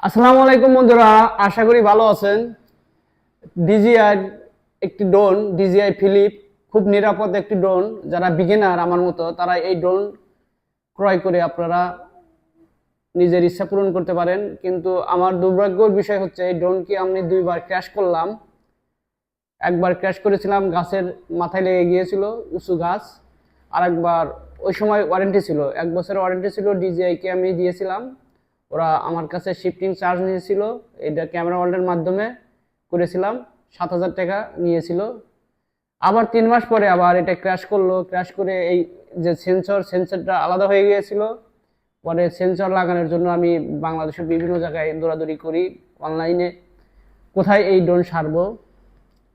আসসালামু আলাইকুম বন্ধুরা, আশা করি ভালো আছেন। ডিজিআই একটি ড্রোন, ডিজিআই ফিলিপ, খুব নিরাপদ একটি ড্রোন। যারা বিগিনার আমার মতো তারা এই ড্রোন ক্রয় করে আপনারা নিজের ইচ্ছা পূরণ করতে পারেন। কিন্তু আমার দুর্ভাগ্যের বিষয় হচ্ছে এই ড্রোনকে আমি দুইবার ক্র্যাশ করলাম। একবার ক্র্যাশ করেছিলাম, গাছের মাথায় লেগে গিয়েছিল, উঁচু গাছ। আর একবার ওই সময় ওয়ারেন্টি ছিল, 1 বছরের ওয়ারেন্টি ছিল, ডিজিআইকে আমি দিয়েছিলাম। ওরা আমার কাছে শিফটিং চার্জ নিয়েছিল, এটা ক্যামেরা ওয়ার্ল্ডের মাধ্যমে করেছিলাম, 7,000 টাকা নিয়েছিল। আবার 3 মাস পরে আবার এটা ক্র্যাশ করলো। ক্র্যাশ করে এই যে সেন্সরটা আলাদা হয়ে গিয়েছিল। পরে সেন্সর লাগানোর জন্য আমি বাংলাদেশের বিভিন্ন জায়গায় দৌড়াদৌড়ি করি অনলাইনে, কোথায় এই ড্রোন সারবো।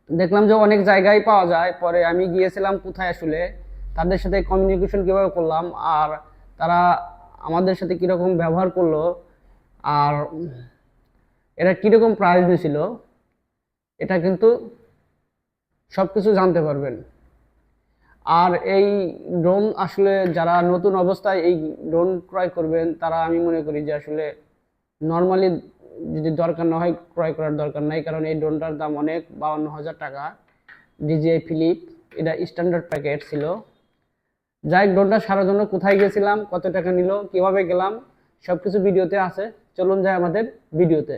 দেখলাম যে অনেক জায়গায় পাওয়া যায়। পরে আমি গিয়েছিলাম কোথায় আসলে, তাদের সাথে কমিউনিকেশন কীভাবে করলাম, আর তারা আমাদের সাথে কীরকম ব্যবহার করলো, আর এরা কীরকম প্রাইস দিয়েছিল, এটা কিন্তু সব কিছু জানতে পারবেন। আর এই ড্রোন আসলে যারা নতুন অবস্থায় এই ড্রোন ক্রয় করবেন, তারা আমি মনে করি যে আসলে নর্মালি যদি দরকার না হয় ক্রয় করার দরকার নাই, কারণ এই ড্রোনটার দাম অনেক, 52,000 টাকা। ডিজিআই ফিলিপ, এটা স্ট্যান্ডার্ড প্যাকেট ছিল। যাই ড্রোনটা সারার জন্য কোথায় গেছিলাম, কত টাকা নিল, কিভাবে গেলাম, সবকিছু ভিডিওতে আছে। চলুন যাই আমাদের ভিডিওতে।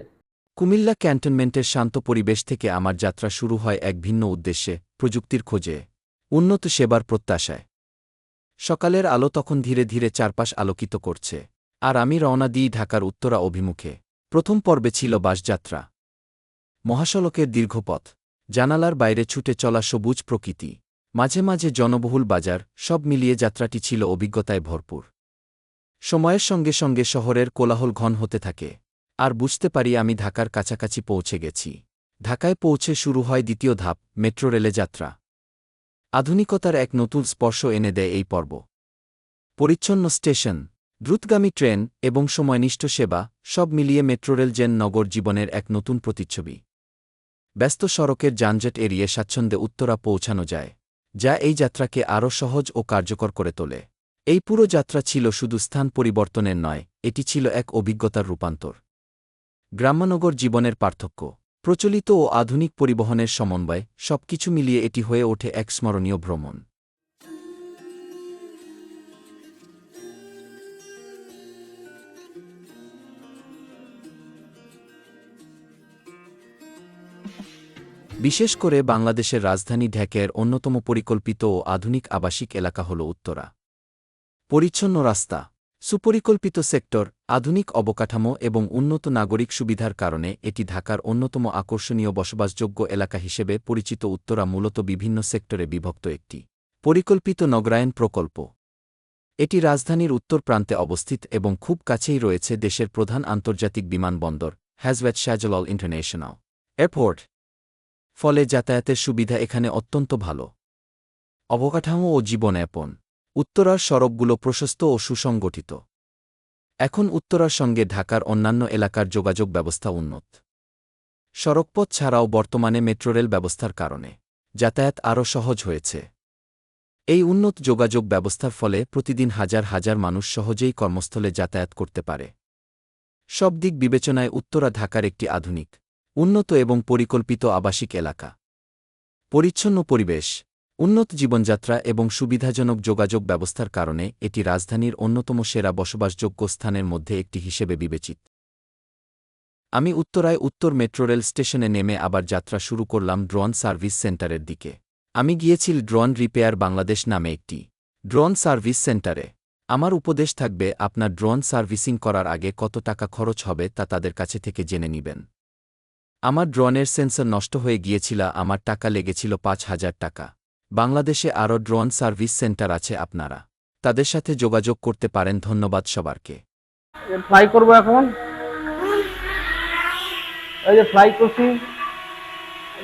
কুমিল্লা ক্যান্টনমেন্টের শান্ত পরিবেশ থেকে আমার যাত্রা শুরু হয় এক ভিন্ন উদ্দেশ্যে, প্রযুক্তির খোঁজে, উন্নত সেবার প্রত্যাশায়। সকালের আলো তখন ধীরে ধীরে চারপাশ আলোকিত করছে, আর আমি রওনা দিই ঢাকার উত্তরা অভিমুখে। প্রথম পর্বে ছিল বাসযাত্রা। মহাসড়কের দীর্ঘপথ, জানালার বাইরে ছুটে চলা সবুজ প্রকৃতি, মাঝে মাঝে জনবহুল বাজার, সব মিলিয়ে যাত্রাটি ছিল অভিজ্ঞতায় ভরপুর। সময়ের সঙ্গে সঙ্গে শহরের কোলাহল ঘন হতে থাকে, আর বুঝতে পারি আমি ঢাকার কাছাকাছি পৌঁছে গেছি। ঢাকায় পৌঁছে শুরু হয় দ্বিতীয় ধাপ, মেট্রো রেলে যাত্রা। আধুনিকতার এক নতুন স্পর্শ এনে দেয় এই পর্ব। পরিচ্ছন্ন স্টেশন, দ্রুতগামী ট্রেন এবং সময়নিষ্ঠ সেবা, সব মিলিয়ে মেট্রোরেল যেন নগর জীবনের এক নতুন প্রতিচ্ছবি। ব্যস্ত সড়কের যানজট এড়িয়ে স্বাচ্ছন্দ্যে উত্তরা পৌঁছানো যায়, যা এই যাত্রাকে আরও সহজ ও কার্যকর করে তোলে। এই পুরো যাত্রা ছিল শুধু স্থান পরিবর্তনের নয়, এটি ছিল এক অভিজ্ঞতার রূপান্তর। গ্রাম্যনগর জীবনের পার্থক্য, প্রচলিত ও আধুনিক পরিবহনের সমন্বয়, সবকিছু মিলিয়ে এটি হয়ে ওঠে এক স্মরণীয় ভ্রমণ। বিশেষ করে বাংলাদেশের রাজধানী ঢাকার অন্যতম পরিকল্পিত ও আধুনিক আবাসিক এলাকা হল উত্তরা। পরিচ্ছন্ন রাস্তা, সুপরিকল্পিত সেক্টর, আধুনিক অবকাঠামো এবং উন্নত নাগরিক সুবিধার কারণে এটি ঢাকার অন্যতম আকর্ষণীয় বসবাসযোগ্য এলাকা হিসেবে পরিচিত। উত্তরা মূলত বিভিন্ন সেক্টরে বিভক্ত একটি পরিকল্পিত নগরায়ণ প্রকল্প। এটি রাজধানীর উত্তর প্রান্তে অবস্থিত এবং খুব কাছেই রয়েছে দেশের প্রধান আন্তর্জাতিক বিমানবন্দর হযরত শাহজালাল ইন্টারন্যাশনাল এয়ারপোর্ট। ফলে যাতায়াতের সুবিধা এখানে অত্যন্ত ভালো। অবকাঠামো ও জীবনযাপন, উত্তরার সড়কগুলো প্রশস্ত ও সুসংগঠিত। এখন উত্তরার সঙ্গে ঢাকার অন্যান্য এলাকার যোগাযোগ ব্যবস্থা উন্নত। সড়কপথ ছাড়াও বর্তমানে মেট্রোরেল ব্যবস্থার কারণে যাতায়াত আরও সহজ হয়েছে। এই উন্নত যোগাযোগ ব্যবস্থার ফলে প্রতিদিন হাজার হাজার মানুষ সহজেই কর্মস্থলে যাতায়াত করতে পারে। সব দিক বিবেচনায় উত্তরা ঢাকার একটি আধুনিক, উন্নত এবং পরিকল্পিত আবাসিক এলাকা। পরিচ্ছন্ন পরিবেশ, উন্নত জীবনযাত্রা এবং সুবিধাজনক যোগাযোগ ব্যবস্থার কারণে এটি রাজধানীর অন্যতম সেরা বসবাসযোগ্য স্থানের মধ্যে একটি হিসেবে বিবেচিত। আমি উত্তরায় উত্তর মেট্রোরেল স্টেশনে নেমে আবার যাত্রা শুরু করলাম ড্রোন সার্ভিস সেন্টারের দিকে। আমি গিয়েছিল ড্রোন রিপেয়ার বাংলাদেশ নামে একটি ড্রোন সার্ভিস সেন্টারে। আমার উপদেশ থাকবে, আপনার ড্রোন সার্ভিসিং করার আগে কত টাকা খরচ হবে তা তাদের কাছে থেকে জেনে নেবেন। আমার ড্রোনের সেন্সর নষ্ট হয়ে গিয়েছিল, আমার টাকা লেগেছিল 5,000 টাকা। বাংলাদেশে আরও ড্রোন সার্ভিস সেন্টার আছে, আপনারা তাদের সাথে যোগাযোগ করতে পারেন। ধন্যবাদ সবারকে। ফ্লাই করবো এখন, এই যে ফ্লাই করছি,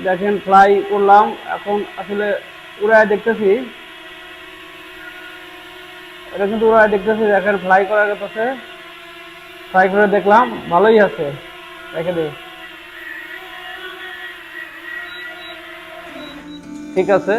দেখেন ফ্লাই করলাম। এখন আসলে উড়ায় দেখতেছি, এটা কিন্তু উড়ায় দেখতেছি। দেখেন ফ্লাই করা গেছে, ফ্লাই করে দেখলাম ভালোই আছে। রেখে দিই, ঠিক আছে।